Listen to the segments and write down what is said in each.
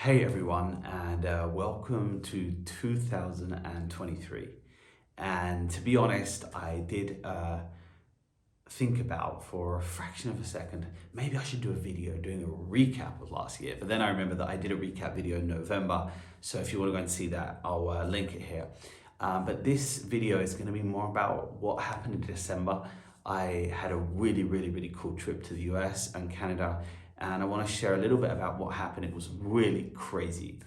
Hey everyone, and welcome to 2023. And to be honest, I did think about for a fraction of a second, maybe I should do a video doing a recap of last year. But then I remember that I did a recap video in November. So if you want to go and see that, I'll link it here. But this video is going to be more about what happened in December. I had a really cool trip to the US and Canada, and I want to share a little bit about what happened. It was really crazy.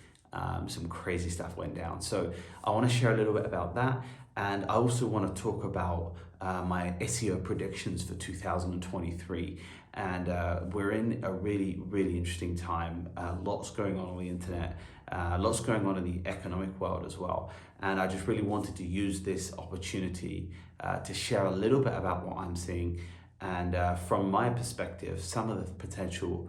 Some crazy stuff went down. So I want to share a little bit about that. And I also want to talk about my SEO predictions for 2023. And we're in a really interesting time. Lots going on the internet, lots going on in the economic world as well. And I just really wanted to use this opportunity to share a little bit about what I'm seeing. And from my perspective, some of the potential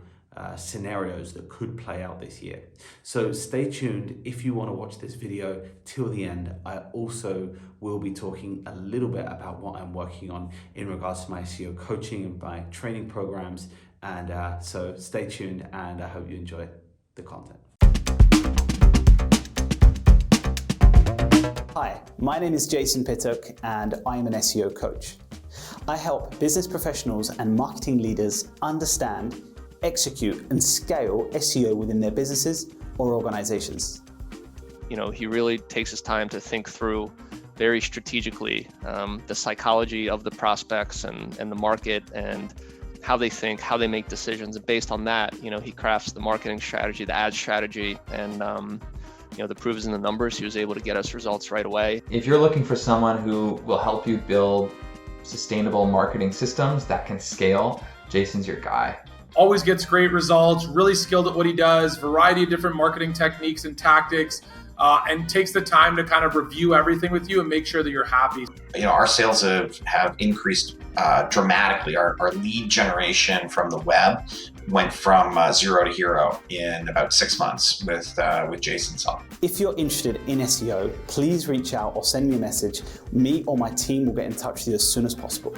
scenarios that could play out this year. So stay tuned if you want to watch this video till the end. I also will be talking a little bit about what I'm working on in regards to my SEO coaching and my training programs. And so stay tuned, and I hope you enjoy the content. Hi, my name is Jason Pittock, and I'm an SEO coach. I help business professionals and marketing leaders understand, execute, and scale SEO within their businesses or organizations. He really takes his time to think through very strategically the psychology of the prospects and the market and how they think, how they make decisions. And based on that, he crafts the marketing strategy, the ad strategy, and the proof is in the numbers. He was able to get us results right away. If you're looking for someone who will help you build sustainable marketing systems that can scale, Jason's your guy. Always gets great results, really skilled at what he does, variety of different marketing techniques and tactics, and takes the time to kind of review everything with you and make sure that you're happy. Our sales have increased dramatically. Our lead generation from the web went from 0 to hero in about 6 months with Jason's help. If you're interested in SEO, please reach out or send me a message. Me or my team will get in touch with you as soon as possible.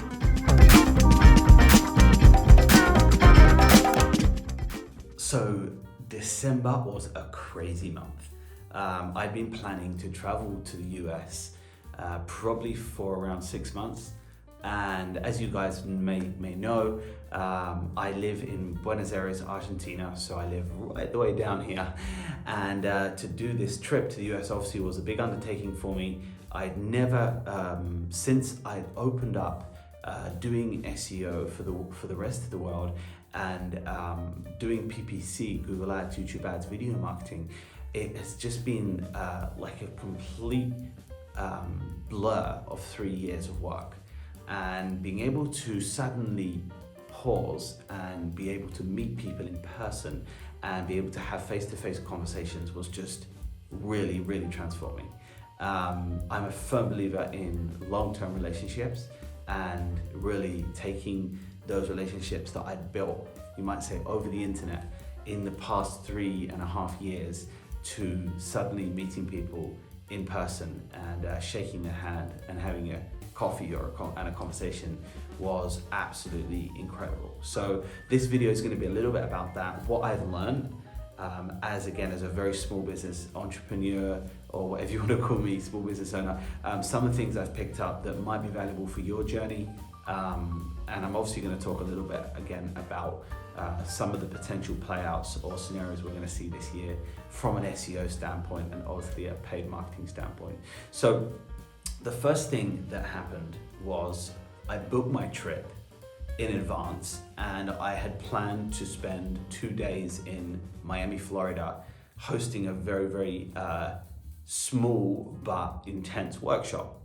So December was a crazy month. I'd been planning to travel to the US probably for around 6 months. And as you guys may know, I live in Buenos Aires, Argentina, so I live right the way down here. And to do this trip to the US obviously was a big undertaking for me. I'd never, since I'd opened up doing SEO for the rest of the world and doing PPC, Google Ads, YouTube Ads, video marketing, it has just been like a complete blur of 3 years of work. And being able to suddenly pause and be able to meet people in person and be able to have face-to-face conversations was just really transforming. I'm a firm believer in long-term relationships and really taking those relationships that I'd built, you might say, over the internet in the past 3.5 years to suddenly meeting people in person and shaking their hand and having a coffee and a conversation was absolutely incredible. So this video is going to be a little bit about that, what I've learned as a very small business entrepreneur, or whatever you want to call me, small business owner, some of the things I've picked up that might be valuable for your journey. And I'm obviously going to talk a little bit again about some of the potential playouts or scenarios we're going to see this year from an SEO standpoint and obviously a paid marketing standpoint. So the first thing that happened was I booked my trip in advance, and I had planned to spend 2 days in Miami, Florida, hosting a very small but intense workshop.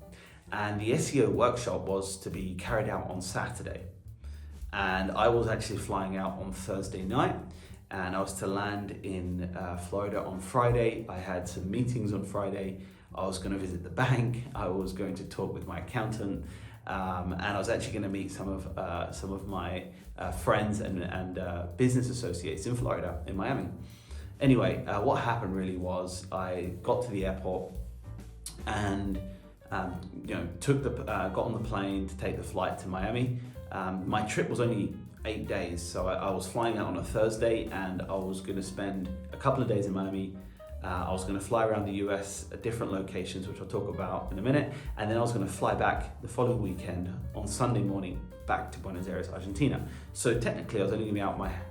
And the SEO workshop was to be carried out on Saturday. And I was actually flying out on Thursday night, and I was to land in Florida on Friday. I had some meetings on Friday. I was going to visit the bank. I was going to talk with my accountant, and I was actually going to meet some of my friends and business associates in Florida, in Miami. Anyway, what happened really was I got to the airport and got on the plane to take the flight to Miami. My trip was only 8 days. So I was flying out on a Thursday, and I was going to spend a couple of days in Miami. I was going to fly around the US at different locations, which I'll talk about in a minute. And then I was going to fly back the following weekend on Sunday morning back to Buenos Aires, Argentina. So technically I was only going to be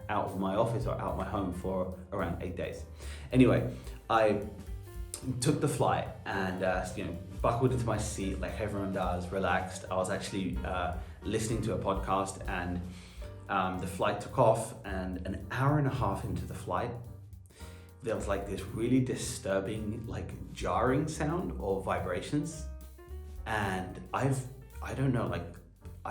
out of my office or out of my home for around 8 days. Anyway, I took the flight and buckled into my seat like everyone does, relaxed. I was actually listening to a podcast, and the flight took off, and an hour and a half into the flight, there was like this really disturbing, like jarring sound or vibrations. And I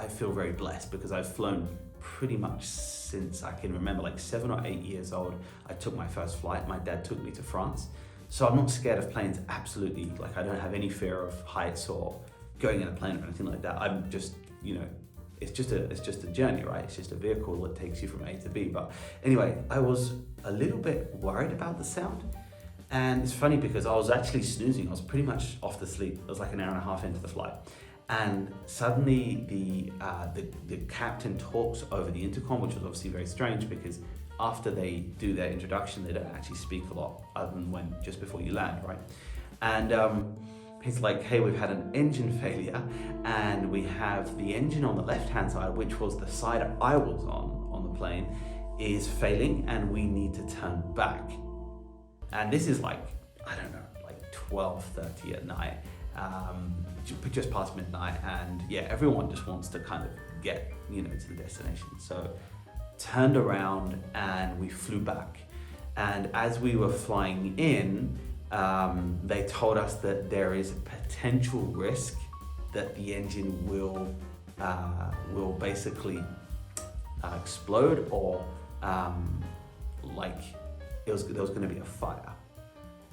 feel very blessed because I've flown pretty much since I can remember, like 7 or 8 years old. I took my first flight. My dad took me to France. So I'm not scared of planes, absolutely. Like, I don't have any fear of heights or going in a plane or anything like that. I'm just, it's just a journey, right? It's just a vehicle that takes you from A to B. But anyway, I was a little bit worried about the sound. And it's funny because I was actually snoozing. I was pretty much off to sleep. It was like an hour and a half into the flight. And suddenly the captain talks over the intercom, which was obviously very strange because after they do their introduction, they don't actually speak a lot other than just before you land, right? And he's like, hey, we've had an engine failure, and we have the engine on the left-hand side, which was the side I was on the plane, is failing, and we need to turn back. And this is like, I don't know, like 12:30 at night, just past midnight, and yeah, everyone just wants to kind of get, to the destination. So turned around and we flew back. And as we were flying in, they told us that there is a potential risk that the engine will basically explode, or there was going to be a fire.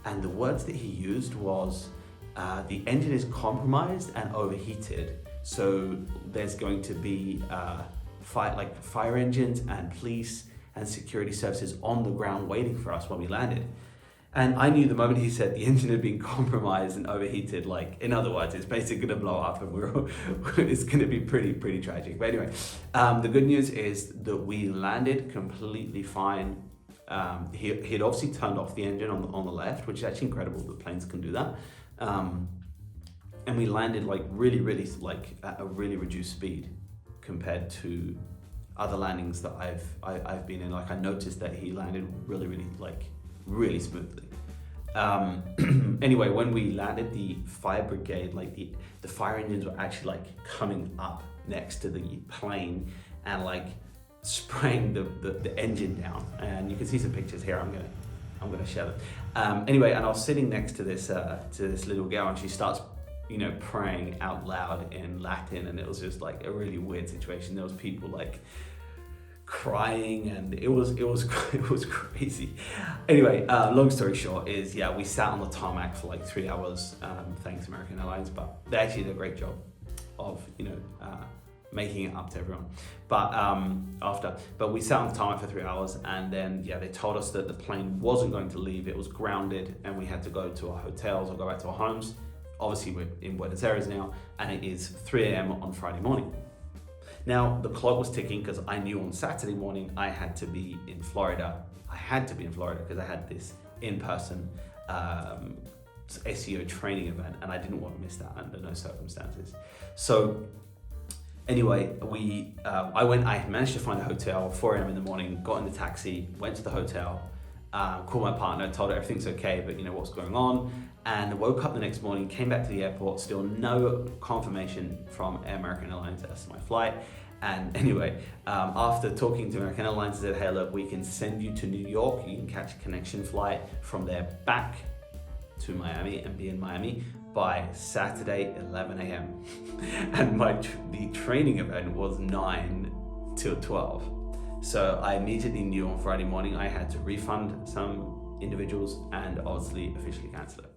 And the words that he used was, the engine is compromised and overheated, so there's going to be fire engines and police and security services on the ground waiting for us when we landed. And I knew the moment he said the engine had been compromised and overheated, like, in other words, it's basically going to blow up, and it's going to be pretty tragic. But anyway, the good news is that we landed completely fine. He'd obviously turned off the engine on the left, which is actually incredible that planes can do that. And we landed really at a really reduced speed compared to other landings that I've been in. Like, I noticed that he landed really smoothly. Anyway, when we landed, the fire brigade, the fire engines were actually coming up next to the plane and spraying the engine down. And you can see some pictures here. I'm gonna share them. Anyway, and I was sitting next to this little girl, and she starts praying out loud in Latin, and it was just like a really weird situation. There was people crying, and it was crazy. Anyway, long story short is, yeah, we sat on the tarmac for 3 hours, thanks American Airlines, but they actually did a great job of making it up to everyone. But we sat on the tarmac for 3 hours, and then they told us that the plane wasn't going to leave. It was grounded, and we had to go to our hotels or go back to our homes. Obviously, we're in Buenos Aires now, and it is 3 a.m. on Friday morning. Now, the clock was ticking because I knew on Saturday morning I had to be in Florida. I had to be in Florida because I had this in-person SEO training event, and I didn't want to miss that under no circumstances. So anyway, I managed to find a hotel, 4 a.m. in the morning, got in the taxi, went to the hotel, called my partner, told her everything's okay, but what's going on, and woke up the next morning, came back to the airport, still no confirmation from American Airlines as to my flight. And anyway, after talking to American Airlines, they said, hey, look, we can send you to New York. You can catch a connection flight from there back to Miami and be in Miami by Saturday, 11 a.m. And the training event was 9 till 12. So I immediately knew on Friday morning I had to refund some individuals and obviously officially cancel it.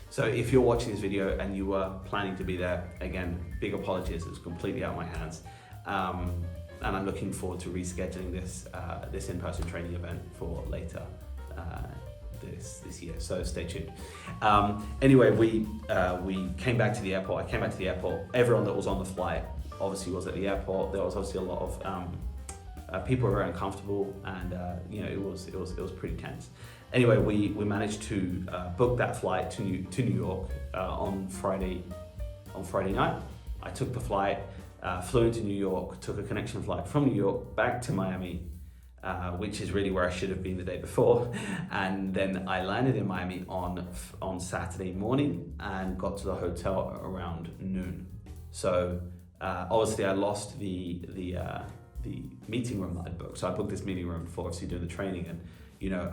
So if you're watching this video and you were planning to be there, again, big apologies, it was completely out of my hands. And I'm looking forward to rescheduling this in-person training event for later this year, so stay tuned. Anyway, we came back to the airport. I came back to the airport. Everyone that was on the flight obviously was at the airport. There was obviously a lot of People were very uncomfortable, and it was pretty tense. Anyway, we managed to book that flight to New York on Friday night. I took the flight, flew into New York, took a connection flight from New York back to Miami, which is really where I should have been the day before. And then I landed in Miami on Saturday morning and got to the hotel around noon. So obviously I lost the meeting room that I'd booked. So I booked this meeting room for obviously doing the training, and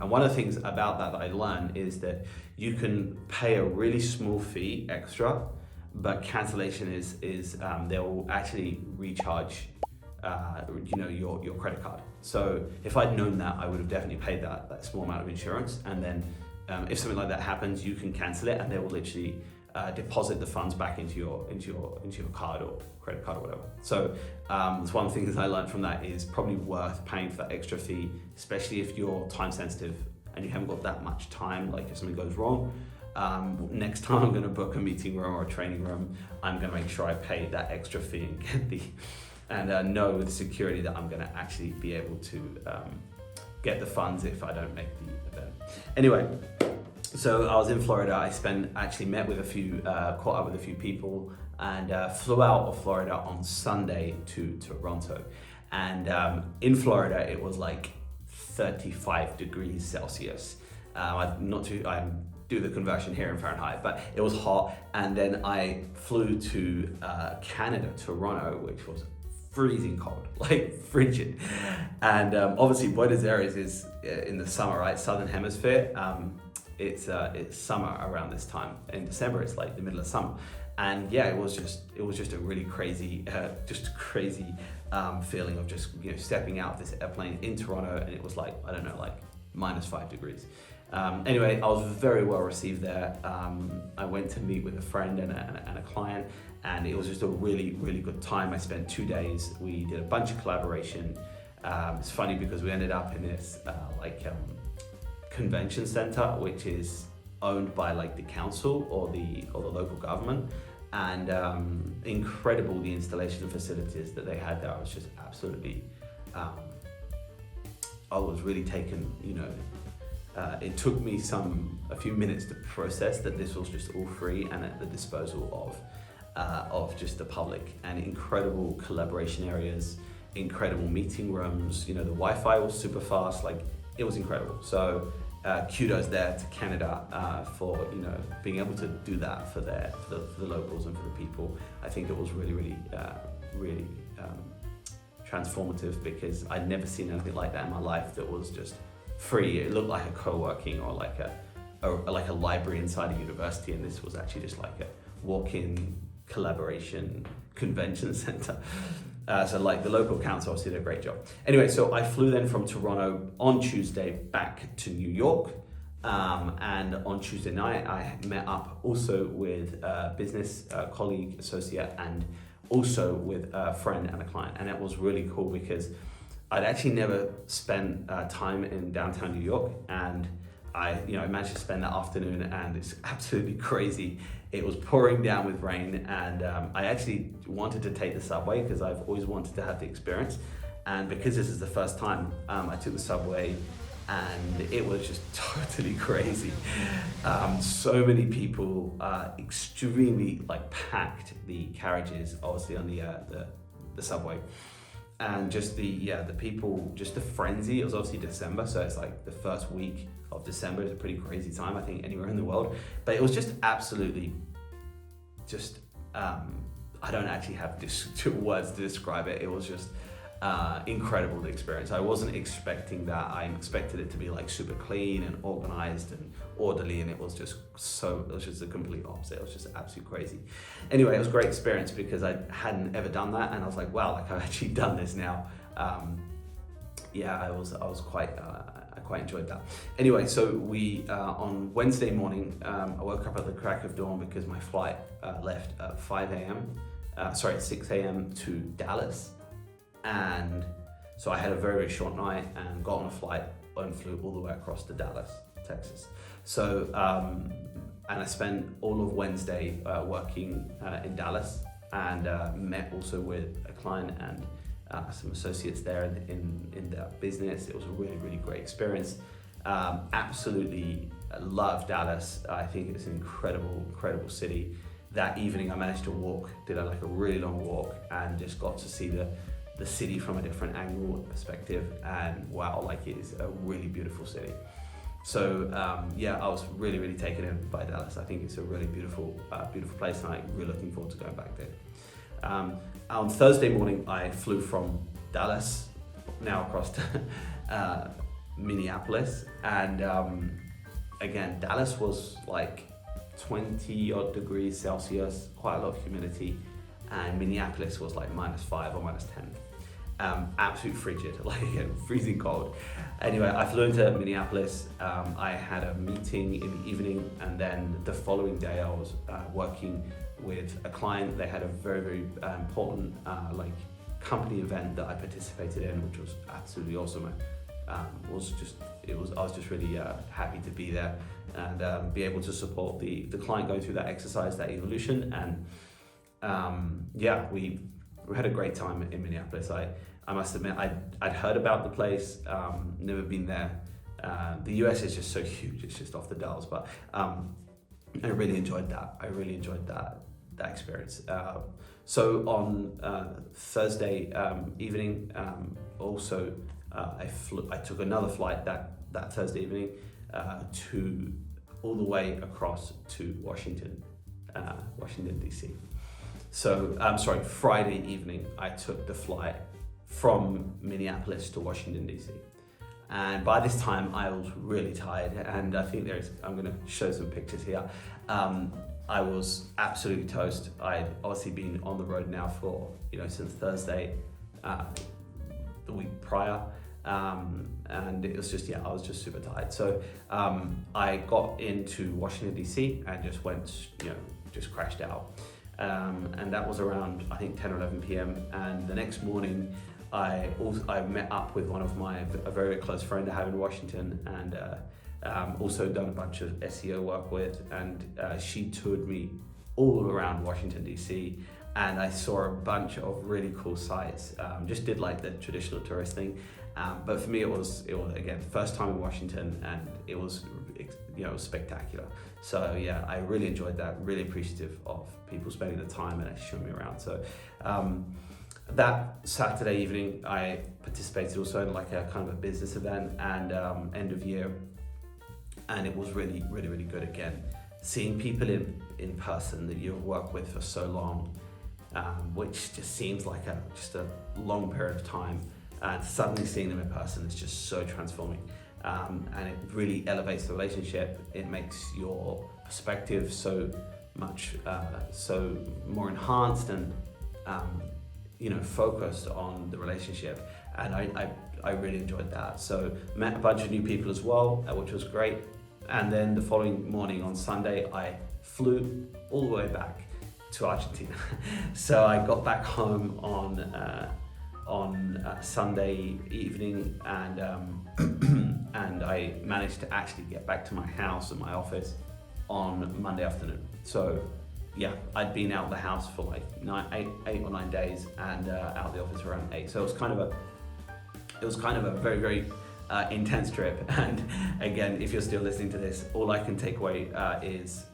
one of the things about that I learned is that you can pay a really small fee extra, but cancellation is they'll actually recharge your credit card. So if I'd known that, I would have definitely paid that small amount of insurance, and then if something like that happens, you can cancel it, and they will literally deposit the funds back into your card or credit card or whatever. So it's one of the things I learned from that is probably worth paying for that extra fee, especially if you're time sensitive and you haven't got that much time. Like if something goes wrong, next time I'm going to book a meeting room or a training room, I'm going to make sure I pay that extra fee and know with security that I'm going to actually be able to get the funds if I don't make the event. Anyway, so I was in Florida. I met with caught up with a few people, and flew out of Florida on Sunday to Toronto. And in Florida, it was like 35 degrees Celsius. I do the conversion here in Fahrenheit, but it was hot. And then I flew to Canada, Toronto, which was freezing cold, like frigid. And obviously Buenos Aires is in the summer, right? Southern hemisphere. It's summer around this time. In December, it's like the middle of summer. And yeah, it was just a really crazy, feeling of just stepping out of this airplane in Toronto, and it was like, I don't know, like -5 degrees. Anyway, I was very well received there. I went to meet with a friend and a client, and it was just a really, really good time. I spent 2 days. We did a bunch of collaboration. It's funny because we ended up in this convention center, which is owned by like the council or the local government, and incredible the installation facilities that they had there. I was just absolutely, I was really taken, it took me a few minutes to process that this was just all free and at the disposal of just the public, and incredible collaboration areas, incredible meeting rooms. The Wi-Fi was super fast, like it was incredible. So kudos there to Canada for being able to do that for the locals and for the people. I think it was really, really, really transformative, because I'd never seen anything like that in my life that was just free. It looked like a co-working or like a library inside a university, and this was actually just like a walk-in collaboration convention center. So like the local council obviously did a great job. Anyway, so I flew then from Toronto on Tuesday back to New York. And on Tuesday night, I met up also with a business colleague, associate, and also with a friend and a client. And it was really cool because I'd actually never spent time in downtown New York, and I managed to spend that afternoon, and it's absolutely crazy. It was pouring down with rain, and I actually wanted to take the subway because I've always wanted to have the experience. And because this is the first time, I took the subway, and it was just totally crazy. So many people, extremely packed the carriages, obviously on the subway. And just the people, just the frenzy. It was obviously December, so it's like the first week of December is a pretty crazy time, I think, anywhere in the world. But it was just absolutely, I don't actually have words to describe it. It was just incredible, the experience. I wasn't expecting that. I expected it to be like super clean and organized and orderly, and it was just the complete opposite. It was just absolutely crazy. Anyway, it was a great experience because I hadn't ever done that, and I was like, wow, I've actually done this now. I quite enjoyed that. Anyway, so we on Wednesday morning, I woke up at the crack of dawn because my flight left at 6 a.m. to Dallas. And so I had a very, very short night and got on a flight and flew all the way across to Dallas, Texas. So, and I spent all of Wednesday working in Dallas, and met also with a client and some associates there in that business. It was a really, really great experience. Absolutely love Dallas. I think it's an incredible city. That evening I managed to did a really long walk and just got to see the city from a different angle and perspective, and wow, it is a really beautiful city. So I was really, really taken in by Dallas. I think it's a really beautiful place, and I'm really looking forward to going back there. On Thursday morning, I flew from Dallas now across to Minneapolis, and again, Dallas was 20 odd degrees Celsius, quite a lot of humidity, and Minneapolis was -5 or -10. Absolute frigid, freezing cold. Anyway, I flew into Minneapolis. I had a meeting in the evening, and then the following day I was working with a client. They had a very, very important company event that I participated in, which was absolutely awesome. I was just really happy to be there and be able to support the client going through that exercise, that evolution. And we had a great time in Minneapolis. I must admit, I'd heard about the place, never been there. The US is just so huge, it's just off the dials, but I really enjoyed that. I really enjoyed that experience. So on Thursday evening, also I took another flight that Thursday evening to all the way across to Washington DC. So Friday evening I took the flight from Minneapolis to Washington DC, and by this time I was really tired, and I think I'm going to show some pictures here. I was absolutely toast. I'd obviously been on the road now for since Thursday, the week prior, and it was just I was just super tired. So I got into Washington DC and just went just crashed out, and that was around I think 10 or 11 p.m. And the next morning I met up with one of a very close friend I have in Washington, and also done a bunch of SEO work with, and she toured me all around Washington DC, and I saw a bunch of really cool sites. Just did the traditional tourist thing, but for me it was again first time in Washington, and it was spectacular. So I really enjoyed that. Really appreciative of people spending the time and actually showing me around. So that Saturday evening I participated also in a kind of a business event and end of year. And it was really, really, really good again. Seeing people in person that you've worked with for so long, which just seems like just a long period of time, and suddenly seeing them in person is just so transforming. And it really elevates the relationship. It makes your perspective so much so more enhanced and focused on the relationship. And I really enjoyed that. So met a bunch of new people as well, which was great. And then the following morning on Sunday, I flew all the way back to Argentina. So I got back home on Sunday evening, and and I managed to actually get back to my house and my office on Monday afternoon. So I'd been out of the house for 8 or 9 days, and out of the office for around 8. So it was kind of a very, very intense trip. And again, if you're still listening to this, all I can take away is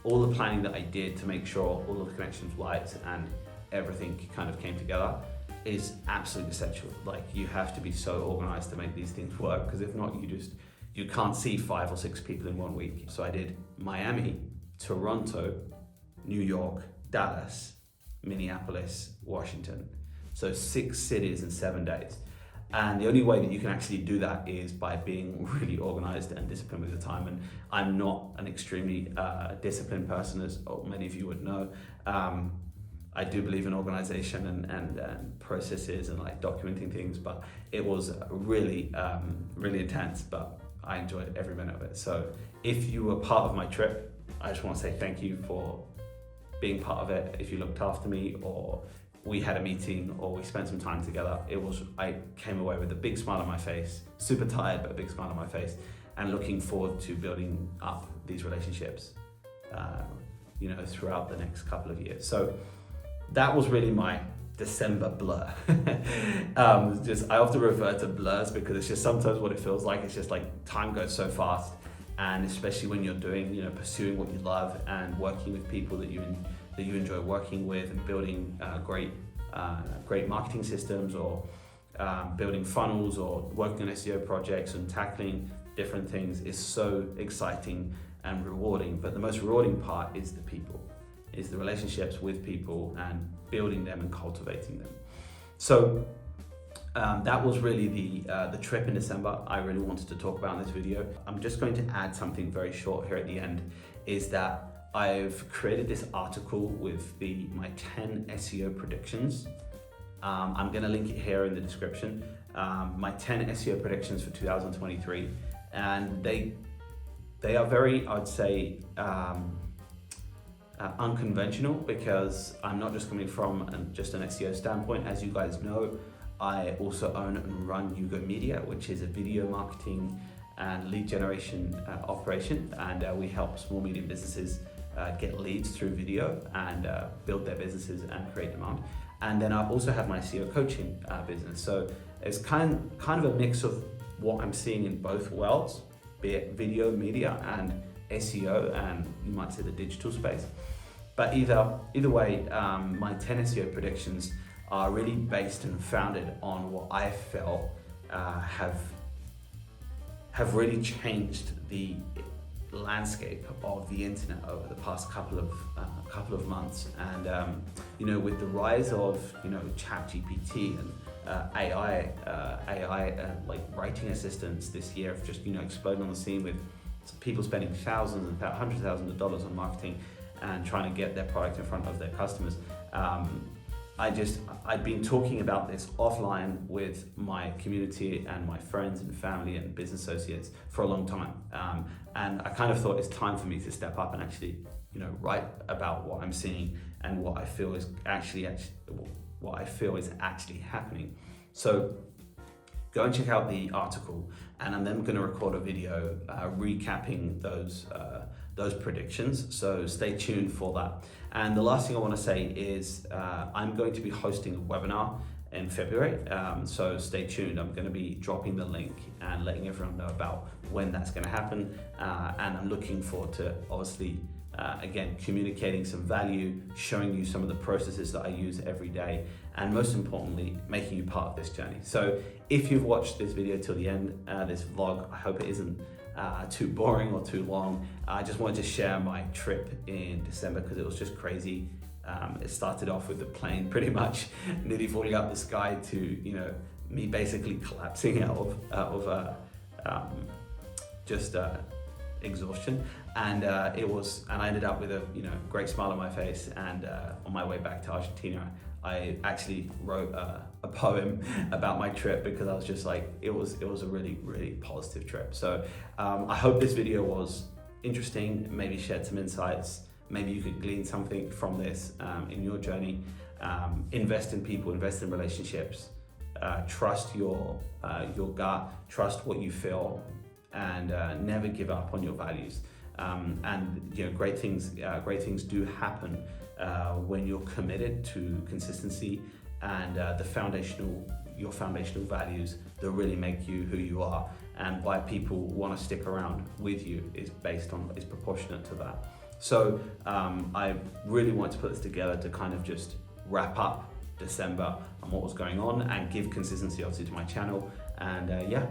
all the planning that I did to make sure all of the connection flights and everything kind of came together is absolutely essential. You have to be so organized to make these things work, because if not, you can't see 5 or 6 people in 1 week. So I did Miami, Toronto, New York, Dallas, Minneapolis, Washington. So 6 cities in 7 days. And the only way that you can actually do that is by being really organized and disciplined with your time. And I'm not an extremely disciplined person, as many of you would know. I do believe in organization and processes and documenting things, but it was really, really intense, but I enjoyed every minute of it. So if you were part of my trip, I just want to say thank you for being part of it. If you looked after me, or we had a meeting, or we spent some time together, I came away with a big smile on my face, super tired, but a big smile on my face, and looking forward to building up these relationships, throughout the next couple of years. So that was really my December blur. I often refer to blurs because it's just sometimes what it feels like. It's just like time goes so fast, and especially when you're doing, pursuing what you love and working with people that you enjoy working with, and building great marketing systems, or building funnels, or working on SEO projects and tackling different things is so exciting and rewarding. But the most rewarding part is the people, is the relationships with people and building them and cultivating them. So that was really the trip in December I really wanted to talk about in this video. I'm just going to add something very short here at the end, is that I've created this article with my 10 SEO predictions. I'm going to link it here in the description. My 10 SEO predictions for 2023, and they are very, I'd say, unconventional, because I'm not just coming from just an SEO standpoint. As you guys know, I also own and run Yugo Media, which is a video marketing and lead generation operation, and we help small medium businesses get leads through video and build their businesses and create demand. And then I also have my SEO coaching business. So it's kind of a mix of what I'm seeing in both worlds, be it video media and SEO, and you might say the digital space. But either way, my 10 SEO predictions are really based and founded on what I felt have really changed the landscape of the internet over the past couple of months. And with the rise of ChatGPT and AI like writing assistants this year have just exploded on the scene, with people spending thousands and hundreds of thousands of dollars on marketing and trying to get their product in front of their customers. I'd been talking about this offline with my community and my friends and family and business associates for a long time. And I kind of thought it's time for me to step up and actually, write about what I'm seeing and what I feel is actually happening. So go and check out the article, and I'm then going to record a video recapping those predictions. So stay tuned for that. And the last thing I want to say is I'm going to be hosting a webinar in February. So stay tuned. I'm going to be dropping the link and letting everyone know about when that's going to happen. And I'm looking forward to, obviously, again, communicating some value, showing you some of the processes that I use every day, and most importantly, making you part of this journey. So if you've watched this video till the end, this vlog, I hope it isn't too boring or too long. I just wanted to share my trip in December because it was just crazy. It started off with the plane pretty much nearly falling out the sky to me basically collapsing out of exhaustion, and I ended up with a great smile on my face. And on my way back to Argentina, I actually wrote a poem about my trip, because I was just like, it was a really, really positive trip. So I hope this video was interesting, maybe shared some insights, maybe you could glean something from this in your journey. Invest in people, invest in relationships, trust your gut, trust what you feel, and never give up on your values. Great things do happen when you're committed to consistency and your foundational values that really make you who you are, and why people want to stick around with you is proportionate to that. So I really wanted to put this together to kind of just wrap up December and what was going on, and give consistency obviously to my channel. And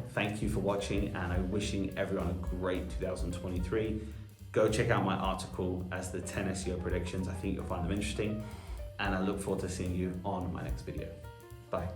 thank you for watching, and I'm wishing everyone a great 2023. Go check out my article as the 10 SEO predictions. I think you'll find them interesting, and I look forward to seeing you on my next video. Bye.